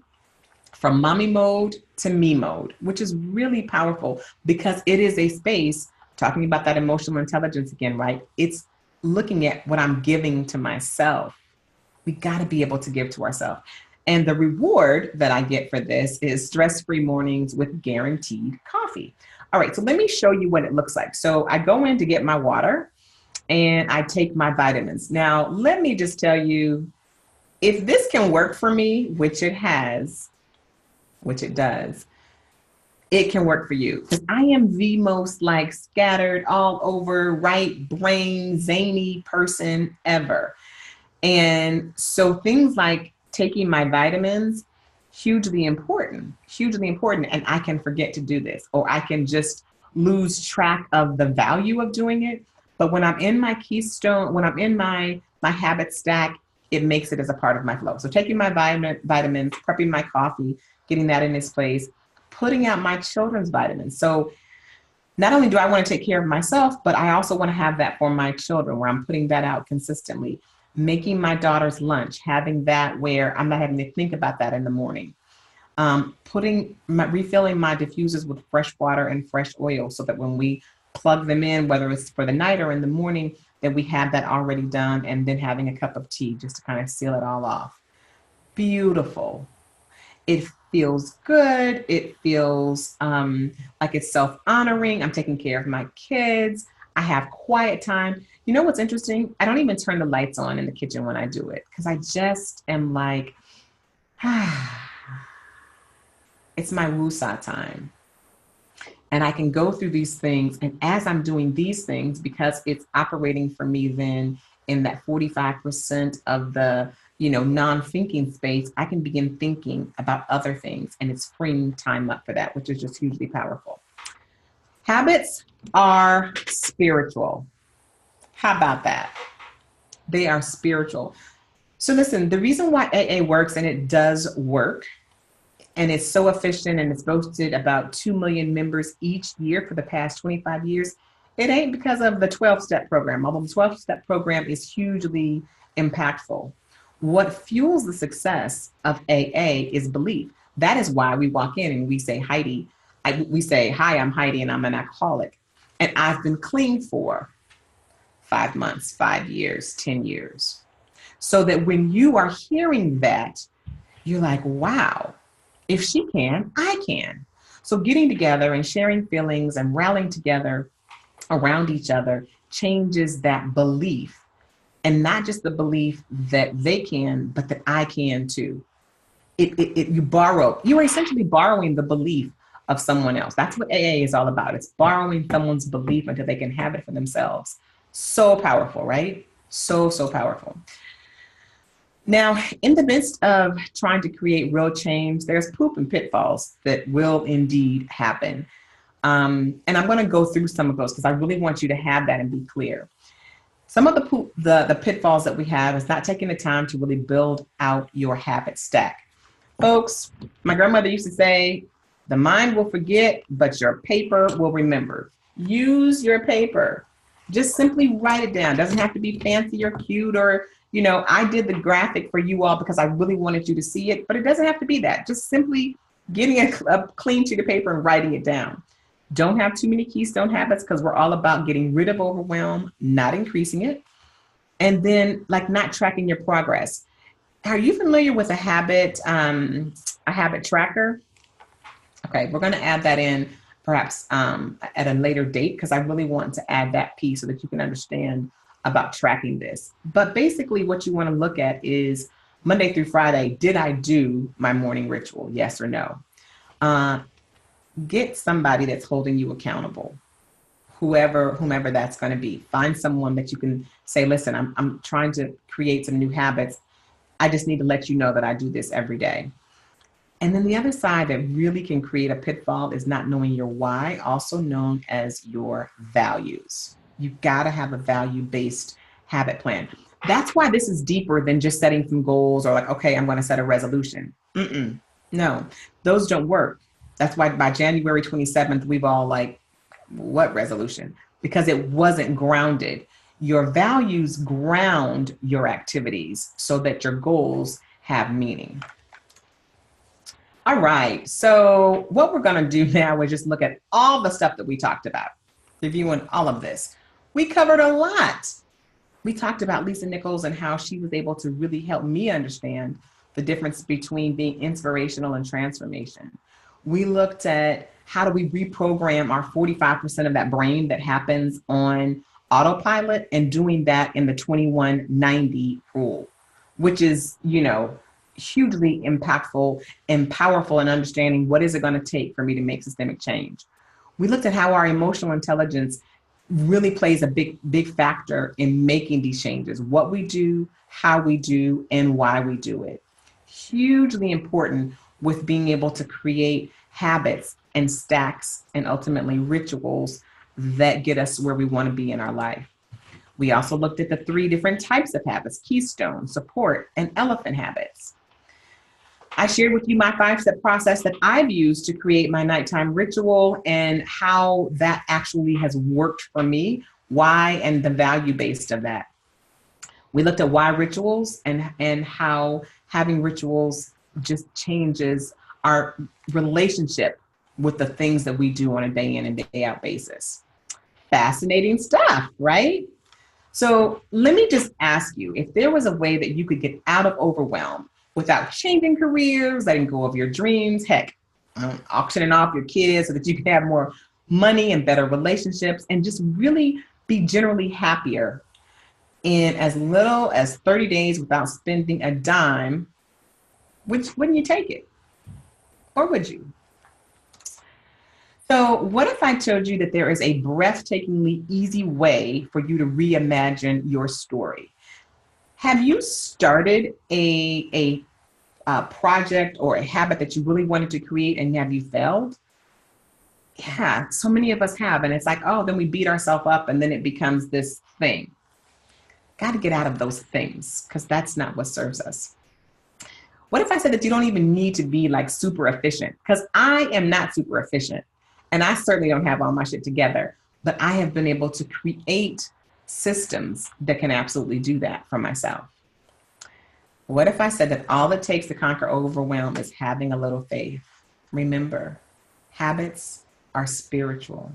from mommy mode to me mode, which is really powerful because it is a space, talking about that emotional intelligence again, right? It's looking at what I'm giving to myself. We got to be able to give to ourselves. And the reward that I get for this is stress-free mornings with guaranteed coffee. All right, so let me show you what it looks like. So I go in to get my water and I take my vitamins. Now, let me just tell you, if this can work for me, which it has, which it does, it can work for you. Because I am the most like scattered all over, right brain, zany person ever. And so things like taking my vitamins, hugely important. And I can forget to do this, or I can just lose track of the value of doing it. But when I'm in my keystone, when I'm in my habit stack, it makes it as a part of my flow. So taking my vitamins, prepping my coffee, getting that in its place, putting out my children's vitamins. So not only do I want to take care of myself, but I also want to have that for my children where I'm putting that out consistently. Making my daughter's lunch, having that where I'm not having to think about that in the morning. Refilling my diffusers with fresh water and fresh oil so that when we plug them in, whether it's for the night or in the morning, that we have that already done, and then having a cup of tea just to kind of seal it all off. Beautiful. It feels good. It feels like it's self-honoring. I'm taking care of my kids. I have quiet time. You know what's interesting? I don't even turn the lights on in the kitchen when I do it because I just am like, it's my woosah time. And I can go through these things. And as I'm doing these things, because it's operating for me then in that 45% of the, non-thinking space, I can begin thinking about other things, and it's freeing time up for that, which is just hugely powerful. Habits are spiritual. How about that? They are spiritual. So listen, the reason why AA works, and it does work, and it's so efficient, and it's boasted about 2 million members each year for the past 25 years, it ain't because of the 12-step program, although the 12-step program is hugely impactful. What fuels the success of AA is belief. That is why we walk in and we say, we say, hi, I'm Heidi, and I'm an alcoholic. And I've been clean for 5 months, 5 years, 10 years. So that when you are hearing that, you're like, wow, if she can, I can. So getting together and sharing feelings and rallying together around each other changes that belief, and not just the belief that they can, but that I can too. You're essentially borrowing the belief of someone else. That's what AA is all about. It's borrowing someone's belief until they can have it for themselves. So powerful, right? So powerful. Now, in the midst of trying to create real change, there's poop and pitfalls that will indeed happen. And I'm going to go through some of those because I really want you to have that and be clear. Some of the pitfalls that we have is not taking the time to really build out your habit stack. Folks, my grandmother used to say, the mind will forget, but your paper will remember. Use your paper. Just simply write it down. Doesn't have to be fancy or cute or, I did the graphic for you all because I really wanted you to see it, but it doesn't have to be that. Just simply getting a clean sheet of paper and writing it down. Don't have too many keystone habits because we're all about getting rid of overwhelm, not increasing it. And then not tracking your progress. Are you familiar with a habit tracker? Okay, we're going to add that in perhaps at a later date because I really want to add that piece so that you can understand about tracking this. But basically what you want to look at is Monday through Friday, did I do my morning ritual? Yes or no? Get somebody that's holding you accountable, whomever that's going to be. Find someone that you can say, listen, I'm trying to create some new habits. I just need to let you know that I do this every day. And then the other side that really can create a pitfall is not knowing your why, also known as your values. You've got to have a value-based habit plan. That's why this is deeper than just setting some goals or okay, I'm going to set a resolution. No, those don't work. That's why by January 27th, we've all what resolution? Because it wasn't grounded. Your values ground your activities so that your goals have meaning. All right, so what we're going to do now is just look at all the stuff that we talked about, reviewing all of this. We covered a lot. We talked about Lisa Nichols and how she was able to really help me understand the difference between being inspirational and transformation. We looked at how do we reprogram our 45% of that brain that happens on autopilot and doing that in the 2190 rule, which is, hugely impactful and powerful in understanding what is it going to take for me to make systemic change. We looked at how our emotional intelligence really plays a big factor in making these changes, what we do, how we do, and why we do it. Hugely important with being able to create habits and stacks and ultimately rituals that get us where we want to be in our life. We also looked at the 3 different types of habits: keystone, support, and elephant habits. I shared with you my 5-step process that I've used to create my nighttime ritual and how that actually has worked for me, why, and the value based of that. We looked at why rituals and how having rituals just changes our relationship with the things that we do on a day in and day out basis. Fascinating stuff, right? So let me just ask you, if there was a way that you could get out of overwhelm without changing careers, letting go of your dreams, heck, auctioning off your kids so that you can have more money and better relationships and just really be generally happier in as little as 30 days without spending a dime, wouldn't you take it? Or would you? So what if I told you that there is a breathtakingly easy way for you to reimagine your story? Have you started a project or a habit that you really wanted to create and have you failed? Yeah, so many of us have. And it's like, oh, then we beat ourselves up and then it becomes this thing. Got to get out of those things because that's not what serves us. What if I said that you don't even need to be like super efficient? Because I am not super efficient and I certainly don't have all my shit together, but I have been able to create systems that can absolutely do that for myself. What if I said that all it takes to conquer overwhelm is having a little faith? Remember, habits are spiritual.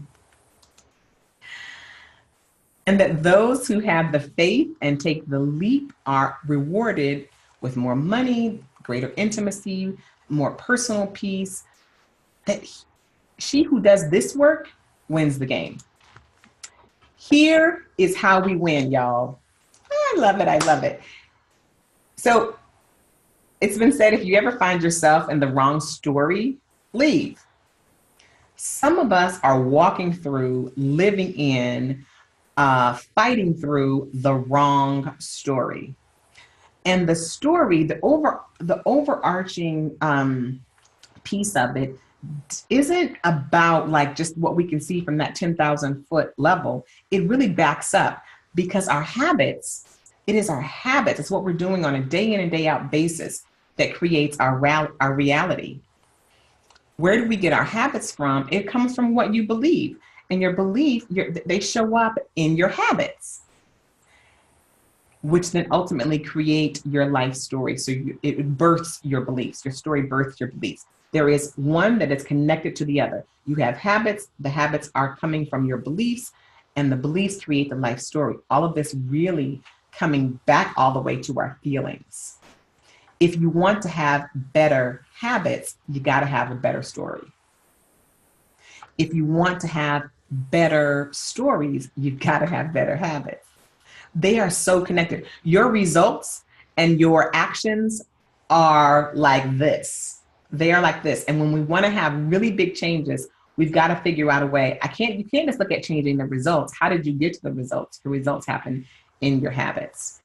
And that those who have the faith and take the leap are rewarded with more money, greater intimacy, more personal peace. That she who does this work wins the game. Here is how we win, y'all. I love it. I love it. So it's been said, if you ever find yourself in the wrong story, leave. Some of us are walking through, living in, fighting through the wrong story. And the story, the overarching piece of it isn't about like just what we can see from that 10,000 foot level. It really backs up because our habits, it is our habits. It's what we're doing on a day in and day out basis that creates our reality. Where do we get our habits from? It comes from what you believe. And your belief, they show up in your habits, which then ultimately create your life story. So it births your beliefs. Your story births your beliefs. There is one that is connected to the other. You have habits. The habits are coming from your beliefs, and the beliefs create the life story. All of this really coming back all the way to our feelings. If you want to have better habits, you got to have a better story. If you want to have better stories, you've got to have better habits. They are so connected. Your results and your actions are like this. They are like this. And when we want to have really big changes, we've got to figure out a way. You can't just look at changing the results. How did you get to the results? The results happen in your habits.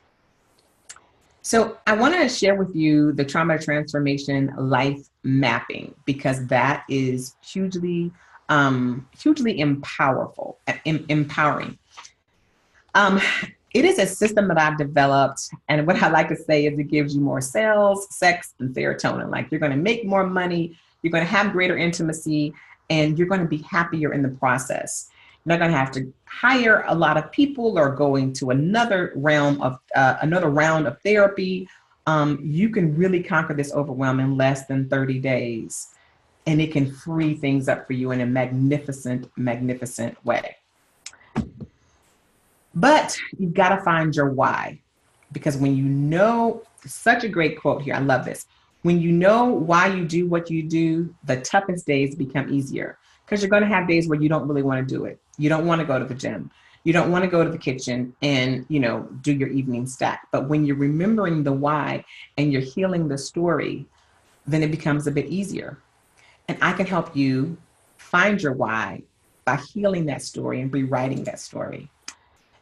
So I want to share with you the trauma transformation life mapping, because that is hugely empowering. It is a system that I've developed, and what I like to say is it gives you more sales, sex, and serotonin. Like, you're going to make more money, you're going to have greater intimacy, and you're going to be happier in the process. You're not going to have to hire a lot of people or go into another round of therapy. You can really conquer this overwhelm in less than 30 days. And it can free things up for you in a magnificent, magnificent way. But you've got to find your why. Because when you know, such a great quote here, I love this. When you know why you do what you do, the toughest days become easier. Because you're going to have days where you don't really want to do it. You don't want to go to the gym. You don't want to go to the kitchen and, do your evening stack. But when you're remembering the why and you're healing the story, then it becomes a bit easier. And I can help you find your why by healing that story and rewriting that story.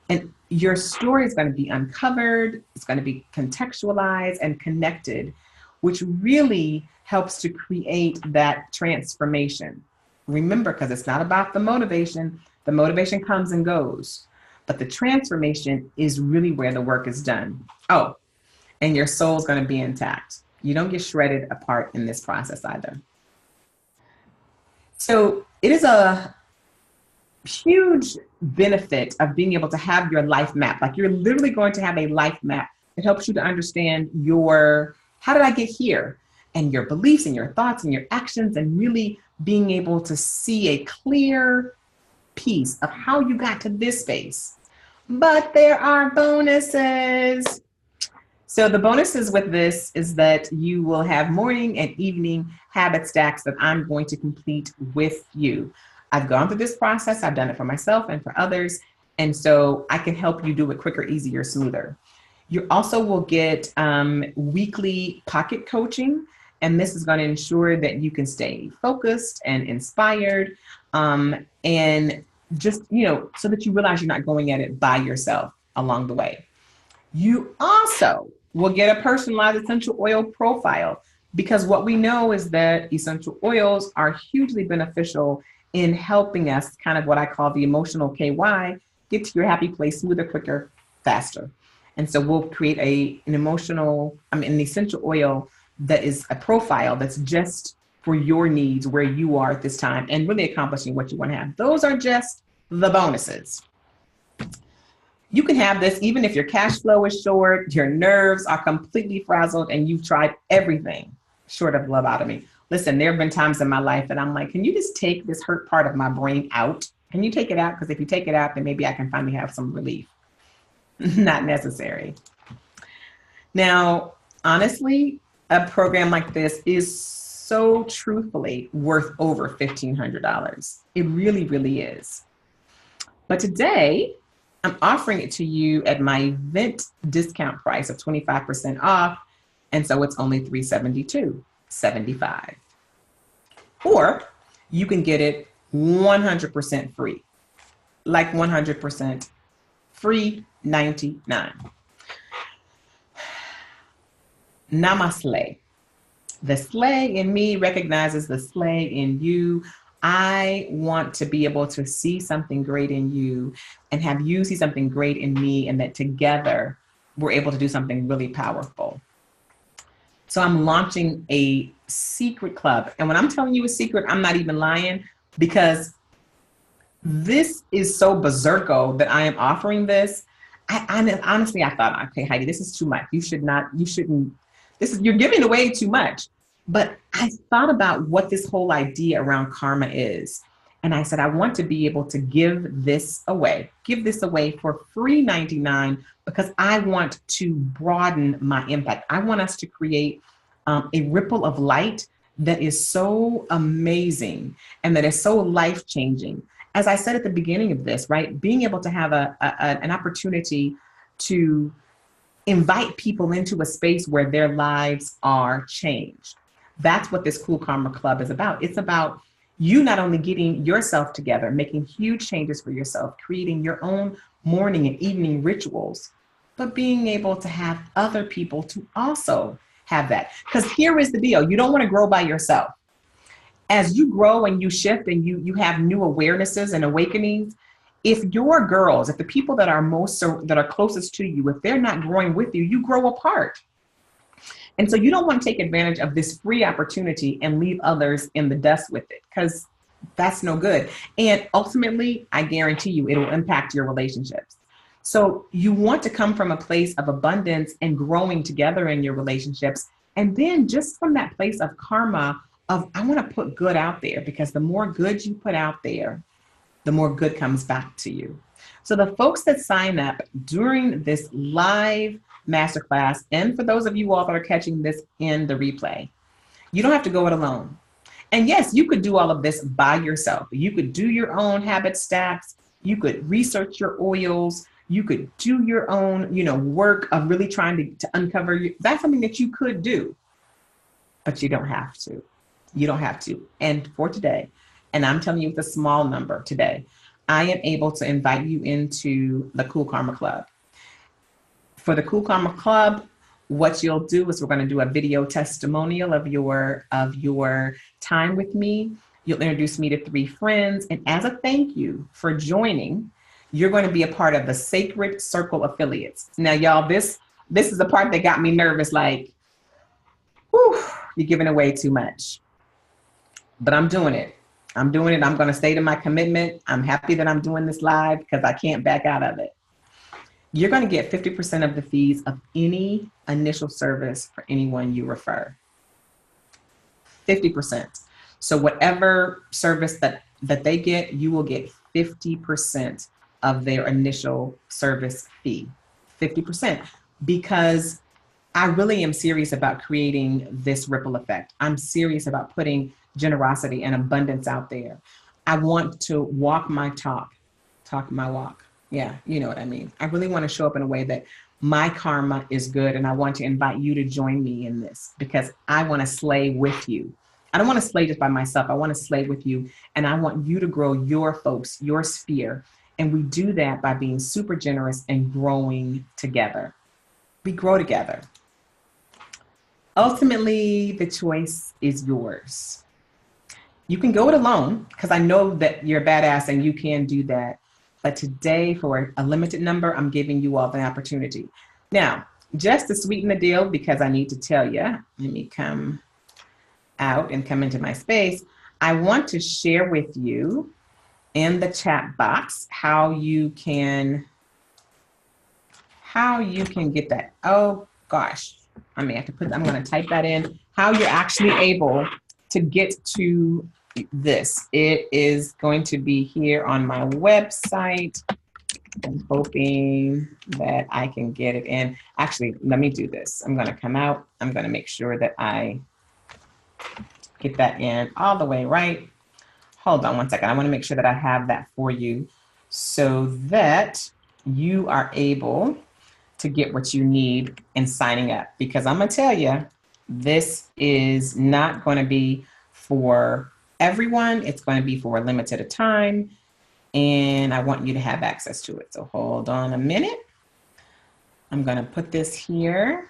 And your story is going to be uncovered, it's going to be contextualized and connected, which really helps to create that transformation. Remember, because it's not about the motivation. The motivation comes and goes, but the transformation is really where the work is done. Oh, and your soul is going to be intact. You don't get shredded apart in this process either. So it is a huge benefit of being able to have your life map. Like, you're literally going to have a life map that helps you to understand how did I get here? And your beliefs and your thoughts and your actions, and really being able to see a clear piece of how you got to this space. But there are bonuses. So the bonuses with this is that you will have morning and evening habit stacks that I'm going to complete with you. I've gone through this process. I've done it for myself and for others. And so I can help you do it quicker, easier, smoother. You also will get weekly pocket coaching. And this is going to ensure that you can stay focused and inspired, and just, so that you realize you're not going at it by yourself along the way. You also will get a personalized essential oil profile, because what we know is that essential oils are hugely beneficial in helping us, kind of what I call the emotional KY, get to your happy place smoother, quicker, faster. And so we'll create an essential oil that is a profile that's just for your needs, where you are at this time, and really accomplishing what you want to have. Those are just the bonuses. You can have this even if your cash flow is short, your nerves are completely frazzled, and you've tried everything short of lobotomy. Listen, there have been times in my life that I'm like, can you just take this hurt part of my brain out? Can you take it out? Because if you take it out, then maybe I can finally have some relief. Not necessary. Now, honestly, a program like this is so truthfully worth over $1,500. It really, really is. But today, I'm offering it to you at my event discount price of 25% off. And so it's only $372.75. Or you can get it 100% free, like 100% free, 99. Namaste. The slay in me recognizes the slay in you. I want to be able to see something great in you and have you see something great in me, and that together we're able to do something really powerful. So I'm launching a secret club. And when I'm telling you a secret, I'm not even lying, because this is so berserko that I am offering this. Honestly, I thought, okay, Heidi, this is too much. You're giving away too much. But I thought about what this whole idea around karma is. And I said, I want to be able to give this away for free 99, because I want to broaden my impact. I want us to create a ripple of light that is so amazing and that is so life-changing. As I said at the beginning of this, right, being able to have an opportunity to invite people into a space where their lives are changed. That's what this Cool Karma Club is about. It's about you not only getting yourself together, making huge changes for yourself, creating your own morning and evening rituals, but being able to have other people to also have that. Because here is the deal. You don't want to grow by yourself. As you grow and you shift and you have new awarenesses and awakenings, if your girls, if the people that are closest to you, if they're not growing with you, you grow apart. And so you don't want to take advantage of this free opportunity and leave others in the dust with it, because that's no good. And ultimately, I guarantee you, it will impact your relationships. So you want to come from a place of abundance and growing together in your relationships. And then just from that place of karma of, I want to put good out there, because the more good you put out there, the more good comes back to you. So the folks that sign up during this live masterclass, and for those of you all that are catching this in the replay, you don't have to go it alone. And yes, you could do all of this by yourself. You could do your own habit stacks. You could research your oils. You could do your own, work of really trying to uncover. That's something that you could do, but you don't have to. You don't have to. And for today, and I'm telling you with a small number today, I am able to invite you into the Cool Karma Club. For the Cool Karma Club, what you'll do is we're going to do a video testimonial of your time with me. You'll introduce me to 3 friends. And as a thank you for joining, you're going to be a part of the Sacred Circle affiliates. Now, y'all, this is the part that got me nervous, like, whew, you're giving away too much. But I'm doing it. I'm going to stay to my commitment. I'm happy that I'm doing this live because I can't back out of it. You're going to get 50% of the fees of any initial service for anyone you refer. 50%. So whatever service that they get, you will get 50% of their initial service fee. 50%. Because I really am serious about creating this ripple effect. I'm serious about putting generosity and abundance out there. I want to walk my talk my walk. Yeah, you know what I mean. I really want to show up in a way that my karma is good, and I want to invite you to join me in this because I want to slay with you. I don't want to slay just by myself. I want to slay with you, and I want you to grow your folks, your sphere. And we do that by being super generous and growing together. we grow together. Ultimately, the choice is yours. You can go it alone because I know that you're a badass and you can do that. But today, for a limited number, I'm giving you all the opportunity. Now, just to sweeten the deal, because I need to tell you, let me come out and come into my space. I want to share with you in the chat box how you can get that. Oh gosh, I may have to I'm going to type that in. How you're actually able to get to this. It is going to be here on my website. I'm hoping that I can get it in. Actually, let me do this. I'm going to come out. I'm going to make sure that I get that in all the way right. Hold on one second. I want to make sure that I have that for you so that you are able to get what you need in signing up. Because I'm going to tell you, this is not going to be for everyone. It's going to be for a limited time. And I want you to have access to it. So hold on a minute. I'm going to put this here.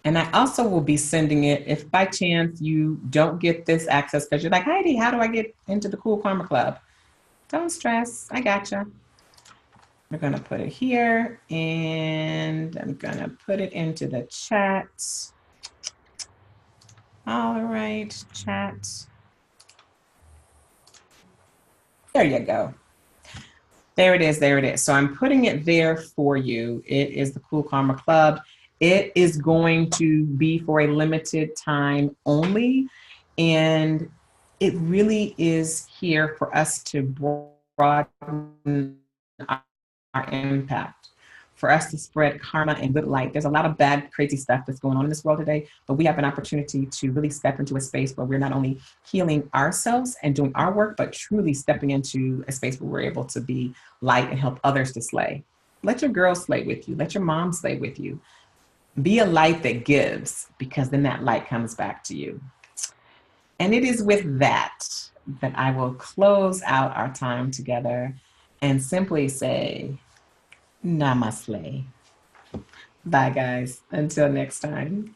And I also will be sending it if by chance you don't get this access because you're like, Heidi, how do I get into the Cool Karma Club? Don't stress. I gotcha. We're going to put it here and I'm going to put it into the chat. All right, chat. There you go. There it is. There it is. So I'm putting it there for you. It is the Cool Karma Club. It is going to be for a limited time only. And it really is here for us to broaden our impact, for us to spread karma and good light. There's a lot of bad, crazy stuff that's going on in this world today, but we have an opportunity to really step into a space where we're not only healing ourselves and doing our work, but truly stepping into a space where we're able to be light and help others to slay. Let your girls slay with you. Let your mom slay with you. Be a light that gives, because then that light comes back to you. And it is with that that I will close out our time together and simply say, Namaste. Bye, guys. Until next time.